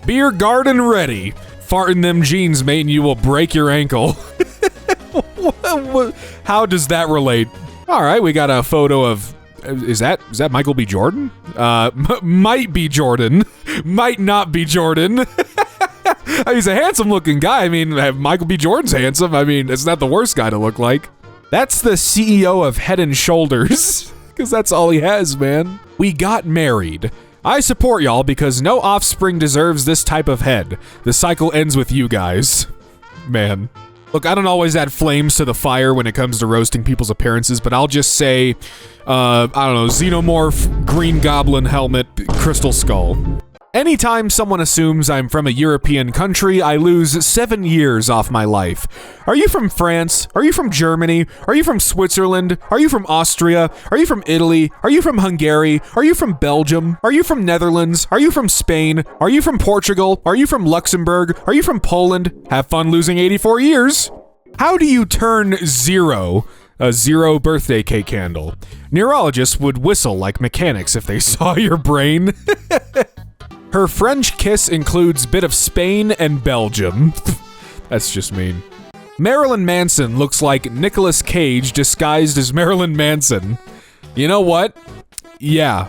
Beer garden ready. Fart in them jeans, mate, and you will break your ankle. How does that relate? All right, we got a photo of, is that Michael B. Jordan? Might be Jordan. Might not be Jordan. He's a handsome looking guy. I mean, Michael B. Jordan's handsome. I mean, it's not the worst guy to look like. That's the CEO of Head and Shoulders. Because that's all he has, man. We got married. I support y'all because no offspring deserves this type of head. The cycle ends with you guys. Man. Look, I don't always add flames to the fire when it comes to roasting people's appearances, but I'll just say, I don't know, Xenomorph, Green Goblin helmet, Crystal Skull. Anytime someone assumes I'm from a European country, I lose 7 years off my life. Are you from France? Are you from Germany? Are you from Switzerland? Are you from Austria? Are you from Italy? Are you from Hungary? Are you from Belgium? Are you from Netherlands? Are you from Spain? Are you from Portugal? Are you from Luxembourg? Are you from Poland? Have fun losing 84 years. How do you turn zero? A zero birthday cake candle. Neurologists would whistle like mechanics if they saw your brain. Her French kiss includes bit of Spain and Belgium. That's just mean. Marilyn Manson looks like Nicolas Cage disguised as Marilyn Manson. You know what? Yeah.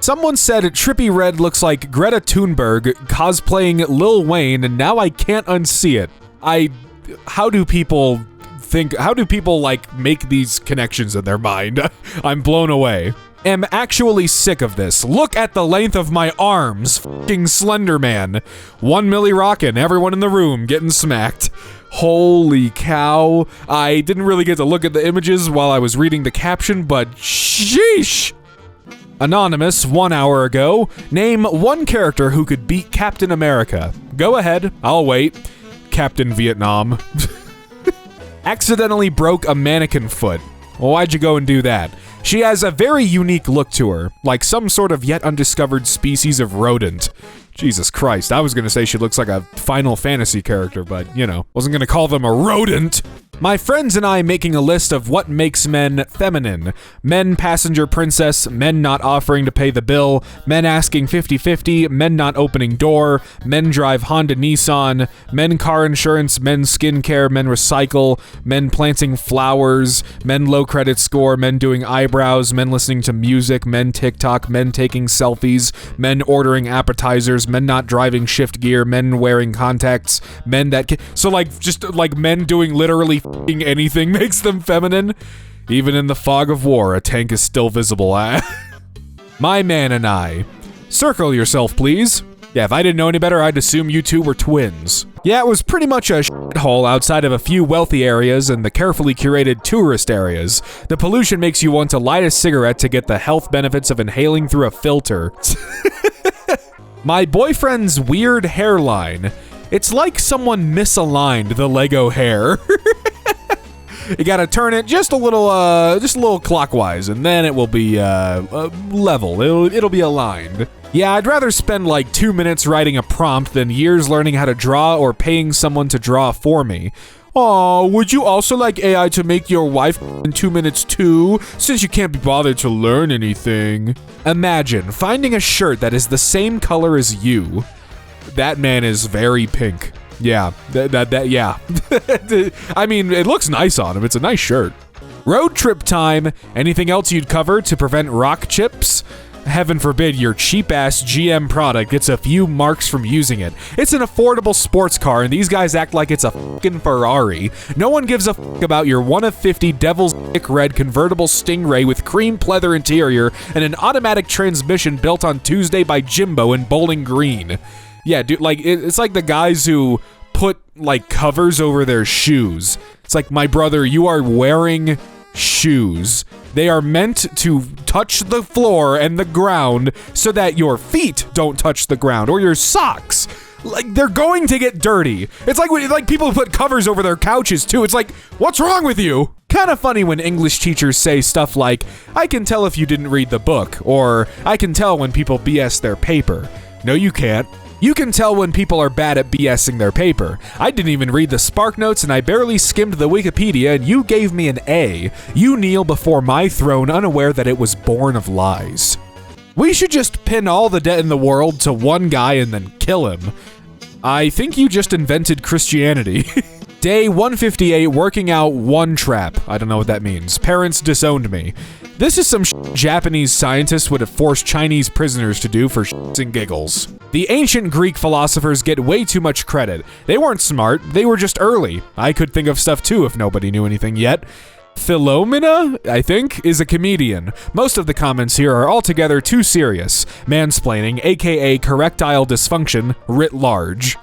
Someone said Trippie Redd looks like Greta Thunberg cosplaying Lil Wayne, and now I can't unsee it. How do people like make these connections in their mind? I'm blown away. Am actually sick of this. Look at the length of my arms, f***ing Slender Man. 1 milli rockin', everyone in the room getting smacked. Holy cow. I didn't really get to look at the images while I was reading the caption, but sheesh. Anonymous, 1 hour ago, name one character who could beat Captain America. Go ahead, I'll wait. Captain Vietnam. Accidentally broke a mannequin foot. Well, why'd you go and do that? She has a very unique look to her, like some sort of yet undiscovered species of rodent. Jesus Christ, I was gonna say she looks like a Final Fantasy character, but, you know, wasn't gonna call them a rodent. My friends and I making a list of what makes men feminine. Men passenger princess, men not offering to pay the bill, men asking 50-50, men not opening door, men drive Honda Nissan, men car insurance, men skincare, men recycle, men planting flowers, men low credit score, men doing eyebrows, men listening to music, men TikTok, men taking selfies, men ordering appetizers, men not driving shift gear, men wearing contacts, men that so like just like men doing literally anything makes them feminine. Even in the fog of war, a tank is still visible. My man and I. Circle yourself, please. Yeah, if I didn't know any better, I'd assume you two were twins. Yeah, it was pretty much a shithole outside of a few wealthy areas and the carefully curated tourist areas. The pollution makes you want to light a cigarette to get the health benefits of inhaling through a filter. My boyfriend's weird hairline. It's like someone misaligned the Lego hair. You gotta turn it just a little clockwise, and then it will be level. It'll be aligned. Yeah, I'd rather spend like 2 minutes writing a prompt than years learning how to draw or paying someone to draw for me. Aw, would you also like AI to make your wife in 2 minutes too, since you can't be bothered to learn anything? Imagine finding a shirt that is the same color as you. That man is very pink. Yeah, yeah. I mean, it looks nice on him. It's a nice shirt. Road trip time. Anything else you'd cover to prevent rock chips? Heaven forbid your cheap-ass GM product gets a few marks from using it. It's an affordable sports car, and these guys act like it's a fucking Ferrari. No one gives a fuck about your 1 of 50 Devil's Dick Red convertible Stingray with cream pleather interior and an automatic transmission built on Tuesday by Jimbo in Bowling Green. Yeah, dude, like, it's like the guys who put, like, covers over their shoes. It's like, my brother, you are wearing shoes. They are meant to touch the floor and the ground so that your feet don't touch the ground, or your socks. Like, they're going to get dirty. It's like people put covers over their couches, too. It's like, what's wrong with you? Kind of funny when English teachers say stuff like, I can tell if you didn't read the book, or I can tell when people BS their paper. No, you can't. You can tell when people are bad at BSing their paper. I didn't even read the Spark Notes and I barely skimmed the Wikipedia and you gave me an A. You kneel before my throne unaware that it was born of lies. We should just pin all the debt in the world to one guy and then kill him. I think you just invented Christianity. Day 158, working out one trap. I don't know what that means. Parents disowned me. This is some Japanese scientists would have forced Chinese prisoners to do for shits and giggles. The ancient Greek philosophers get way too much credit. They weren't smart, they were just early. I could think of stuff too if nobody knew anything yet. Philomena, I think, is a comedian. Most of the comments here are altogether too serious. Mansplaining, aka correctile dysfunction, writ large.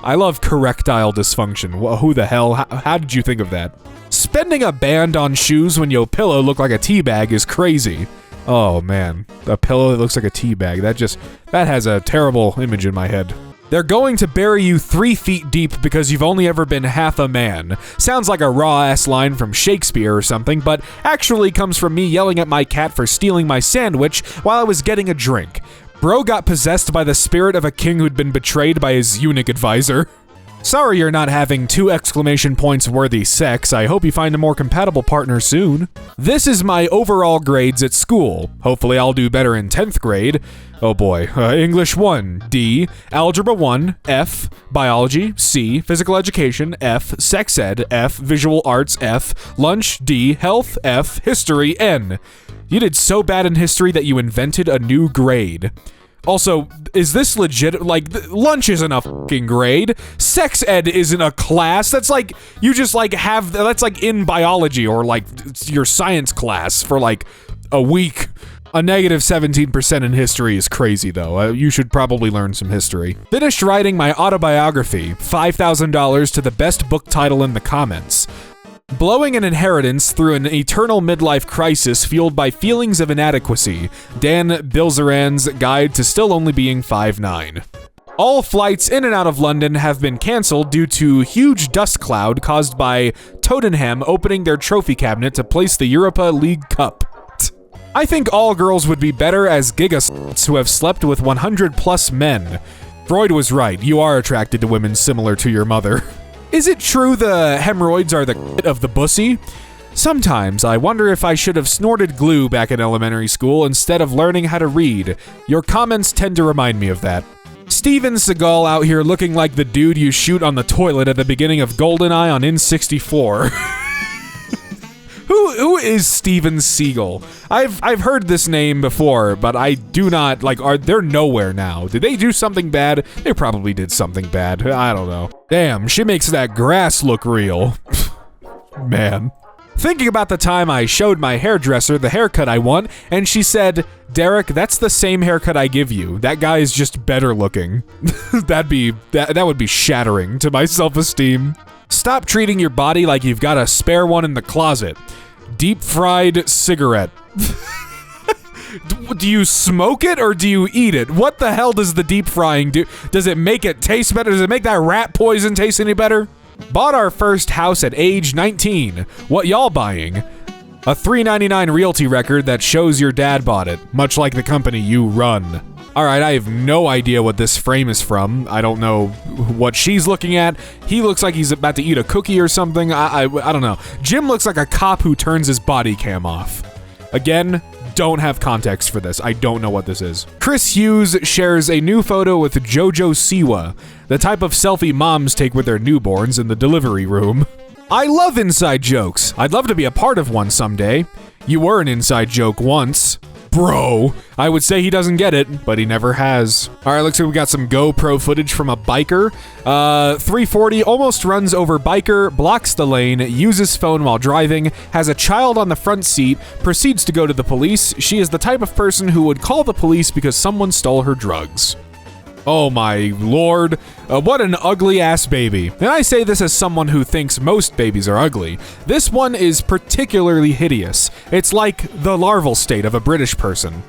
I love correctile dysfunction. Who the hell? How did you think of that? Spending a band on shoes when your pillow look like a tea bag is crazy. Oh man, a pillow that looks like a tea bag. That has a terrible image in my head. They're going to bury you 3 feet deep because you've only ever been half a man. Sounds like a raw-ass line from Shakespeare or something, but actually comes from me yelling at my cat for stealing my sandwich while I was getting a drink. Bro got possessed by the spirit of a king who'd been betrayed by his eunuch advisor. Sorry you're not having 2 exclamation points worthy sex. I hope you find a more compatible partner soon. This is my overall grades at school. Hopefully I'll do better in 10th grade. Oh boy. English 1, D. Algebra 1, F. Biology, C. Physical education, F. Sex ed, F. Visual arts, F. Lunch, D. Health, F. History, N. You did so bad in history that you invented a new grade. Also, is this legit? Like, lunch isn't a fucking grade. Sex ed isn't a class. That's like, you just like have, that's like in biology or like your science class for like a week. A negative 17% in history is crazy though. You should probably learn some history. Finished writing my autobiography. $5,000 to the best book title in the comments. Blowing an inheritance through an eternal midlife crisis fueled by feelings of inadequacy. Dan Bilzerian's Guide to Still Only Being 5'9". All flights in and out of London have been cancelled due to huge dust cloud caused by Tottenham opening their trophy cabinet to place the Europa League Cup. I think all girls would be better as gigas who have slept with 100 plus men. Freud was right, you are attracted to women similar to your mother. Is it true the hemorrhoids are the of the bussy? Sometimes I wonder if I should have snorted glue back in elementary school instead of learning how to read. Your comments tend to remind me of that. Steven Seagal out here looking like the dude you shoot on the toilet at the beginning of GoldenEye on N64. Who is Steven Seagal? I've heard this name before, but I do not, like, they're nowhere now. Did they do something bad? They probably did something bad. I don't know. Damn, she makes that grass look real. Man. Thinking about the time I showed my hairdresser the haircut I want, and she said, Derek, that's the same haircut I give you. That guy is just better looking. that would be shattering to my self-esteem. Stop treating your body like you've got a spare one in the closet. Deep fried cigarette. Do you smoke it or do you eat it? What the hell does the deep frying do? Does it make it taste better? Does it make that rat poison taste any better? Bought our first house at age 19. What y'all buying? A $3.99 realty record that shows your dad bought it, much like the company you run. Alright, I have no idea what this frame is from. I don't know what she's looking at. He looks like he's about to eat a cookie or something. I don't know. Jim looks like a cop who turns his body cam off. Again, don't have context for this. I don't know what this is. Chris Hughes shares a new photo with Jojo Siwa, the type of selfie moms take with their newborns in the delivery room. I love inside jokes. I'd love to be a part of one someday. You were an inside joke once. Bro, I would say he doesn't get it, but he never has. All right, looks like we got some GoPro footage from a biker. 340 almost runs over biker, blocks the lane, uses phone while driving, has a child on the front seat, proceeds to go to the police. She is the type of person who would call the police because someone stole her drugs. Oh my lord, what an ugly ass baby. And I say this as someone who thinks most babies are ugly. This one is particularly hideous. It's like the larval state of a British person.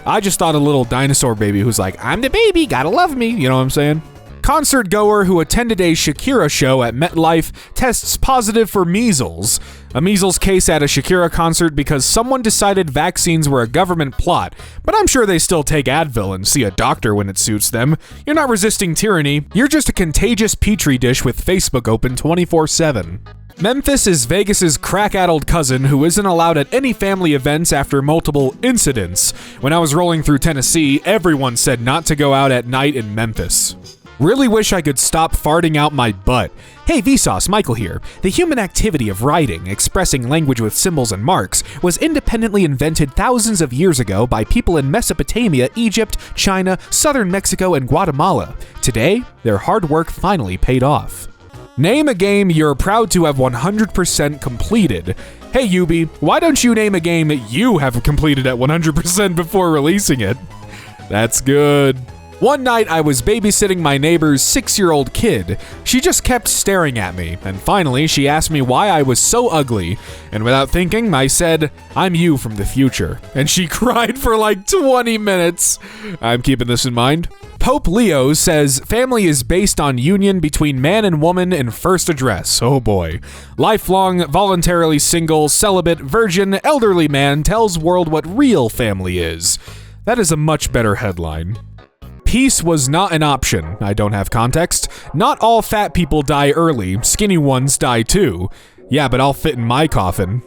I just thought a little dinosaur baby who's like, I'm the baby, gotta love me, you know what I'm saying? concert goer who attended a Shakira show at MetLife tests positive for measles. A measles case at a Shakira concert because someone decided vaccines were a government plot, but I'm sure they still take Advil and see a doctor when it suits them. You're not resisting tyranny, you're just a contagious petri dish with Facebook open 24/7. Memphis is Vegas's crack-addled cousin who isn't allowed at any family events after multiple incidents. When I was rolling through Tennessee, everyone said not to go out at night in Memphis. Really wish I could stop farting out my butt. Hey Vsauce, Michael here. The human activity of writing, expressing language with symbols and marks, was independently invented thousands of years ago by people in Mesopotamia, Egypt, China, southern Mexico, and Guatemala. Today, their hard work finally paid off. Name a game you're proud to have 100% completed. Hey Yubi, why don't you name a game you have completed at 100% before releasing it? That's good. One night I was babysitting my neighbor's 6-year-old kid. She just kept staring at me, and finally she asked me why I was so ugly, and without thinking, I said, "I'm you from the future." And she cried for like 20 minutes. I'm keeping this in mind. Pope Leo says family is based on union between man and woman in first address. Oh boy. Lifelong, voluntarily single, celibate, virgin, elderly man tells world what real family is. That is a much better headline. Peace was not an option. I don't have context. Not all fat people die early. Skinny ones die too. Yeah, but I'll fit in my coffin.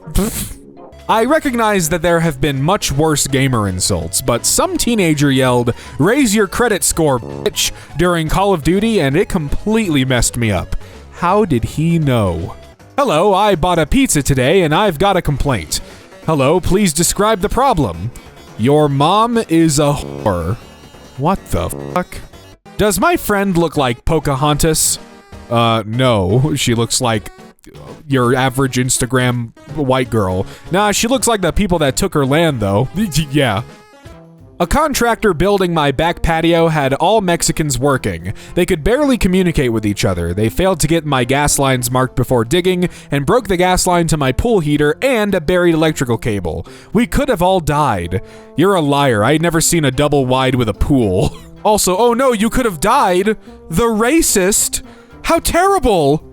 I recognize that there have been much worse gamer insults, but some teenager yelled, "Raise your credit score, bitch," during Call of Duty, and it completely messed me up. How did he know? Hello, I bought a pizza today and I've got a complaint. Hello, please describe the problem. Your mom is a whore. What the fuck? Does my friend look like Pocahontas? No, she looks like your average Instagram white girl. Nah, she looks like the people that took her land, though. Yeah. A contractor building my back patio had all Mexicans working. They could barely communicate with each other. They failed to get my gas lines marked before digging and broke the gas line to my pool heater and a buried electrical cable. We could have all died. You're a liar. I had never seen a double wide with a pool. Also, oh no, you could have died. The racist. How terrible.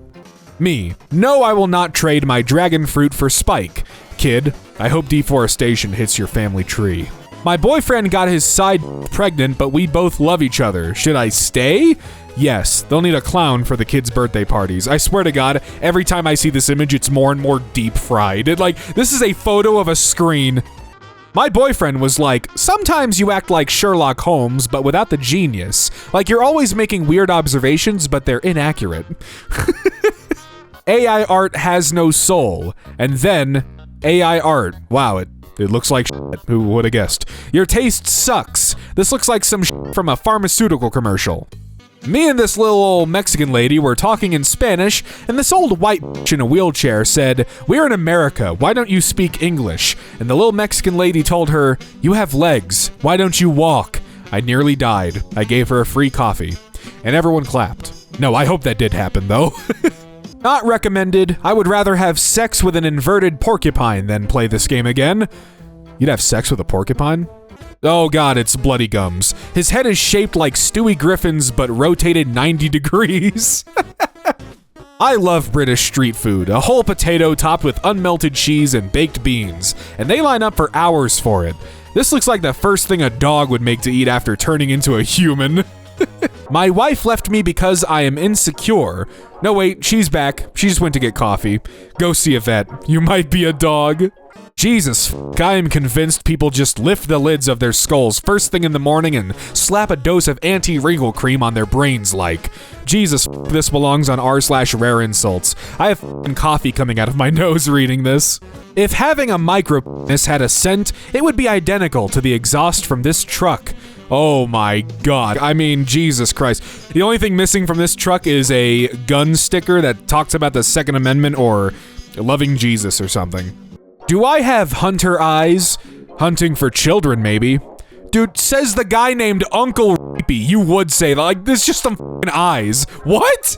Me. No, I will not trade my dragon fruit for Spike. Kid, I hope deforestation hits your family tree. My boyfriend got his side pregnant, but we both love each other. Should I stay? Yes, they'll need a clown for the kids' birthday parties. I swear to God, every time I see this image, it's more and more deep fried. This is a photo of a screen. My boyfriend was like, sometimes you act like Sherlock Holmes, but without the genius. Like you're always making weird observations, but they're inaccurate. AI art has no soul. And then, AI art. Wow, it looks like shit. Who would have guessed? Your taste sucks. This looks like some shit from a pharmaceutical commercial. Me and this little old Mexican lady were talking in Spanish, and this old white bitch in a wheelchair said, "We're in America, why don't you speak English?" And the little Mexican lady told her, "You have legs, why don't you walk?" I nearly died. I gave her a free coffee. And everyone clapped. No, I hope that did happen, though. Not recommended. I would rather have sex with an inverted porcupine than play this game again. You'd have sex with a porcupine? Oh god, it's Bloody Gums. His head is shaped like Stewie Griffin's but rotated 90 degrees. I love British street food. A whole potato topped with unmelted cheese and baked beans. And they line up for hours for it. This looks like the first thing a dog would make to eat after turning into a human. My wife left me because I am insecure. No wait, she's back. She just went to get coffee. Go see a vet. You might be a dog. Jesus, I am convinced people just lift the lids of their skulls first thing in the morning and slap a dose of anti-wrinkle cream on their brains like. Jesus, this belongs on r/rare insults. I have coffee coming out of my nose reading this. If having a micro penis had a scent, it would be identical to the exhaust from this truck. Oh my god. I mean, Jesus Christ. The only thing missing from this truck is a gun sticker that talks about the Second Amendment or loving Jesus or something. Do I have hunter eyes? Hunting for children, maybe. Dude, says the guy named Uncle Rapey. You would say that. Like, this is just some f***ing eyes. What?